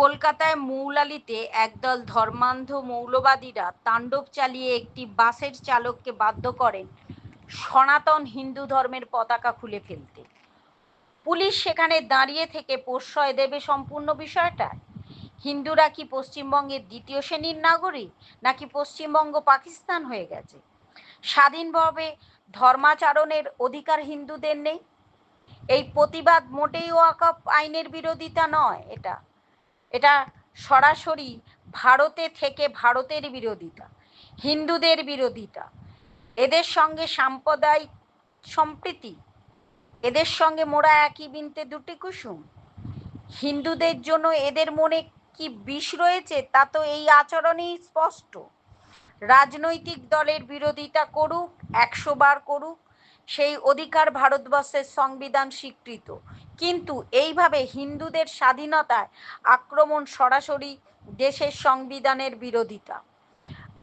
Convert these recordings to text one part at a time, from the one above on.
কলকাতায় মৌলালিতে একদল ধর্মান্ধ মৌলবাদীরা তাণ্ডব চালিয়ে একটি বাসের চালককে বাধ্য করেন সনাতন হিন্দু ধর্মের পতাকা খুলে ফেলতে। পুলিশ সেখানে দাঁড়িয়ে থেকে প্রশ্রয় দেবে সম্পূর্ণ বিষয়টা? হিন্দুরা কি পশ্চিমবঙ্গের দ্বিতীয় শ্রেণীর নাগরিক, নাকি পশ্চিমবঙ্গ পাকিস্তান হয়ে গেছে? স্বাধীনভাবে ধর্মাচরণের অধিকার হিন্দুদের নেই? এই প্রতিবাদ মোটেই ওয়াকফ আইনের বিরোধিতা নয়, এটা সরাসরি ভারতে থেকে ভারতের বিরোধিতা, হিন্দুদের বিরোধিতা, এদের সঙ্গে সাম্প্রদায়িক সম্প্রীতি, এদের সঙ্গে মোরা একই বৃন্তে দুটি কুসুম। হিন্দুদের জন্য এদের মনে কি বিষ রয়েছে তা তো এই আচরণেই স্পষ্ট। রাজনৈতিক দলের বিরোধিতা করুক, 100 বার করুক, সেই অধিকার ভারতবর্ষের সংবিধান স্বীকৃত, কিন্তু এইভাবে হিন্দুদের স্বাধীনতায় আক্রমণ সরাসরি দেশের সংবিধানের বিরোধিতা।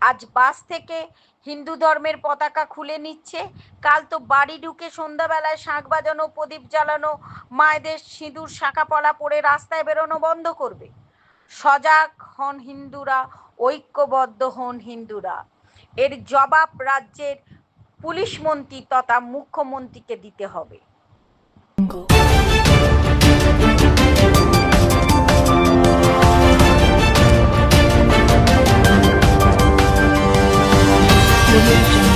আজ বাস থেকে হিন্দু ধর্মের পতাকা খুলে নিচ্ছে, কাল তো বাড়ি ঢুকে সন্ধ্যাবেলায় শাঁখ বাজানো, প্রদীপ জ্বালানো, মায়েদের সিঁদুর শাঁখা পলা পরে রাস্তায় বেরোনো বন্ধ করবে। সজাগ হন হিন্দুরা, ঐক্যবদ্ধ হন হিন্দুরা। এর জবাব রাজ্যের পুলিশ মন্ত্রী তথা মুখ্যমন্ত্রীকে দিতে হবে। Audio Jungle.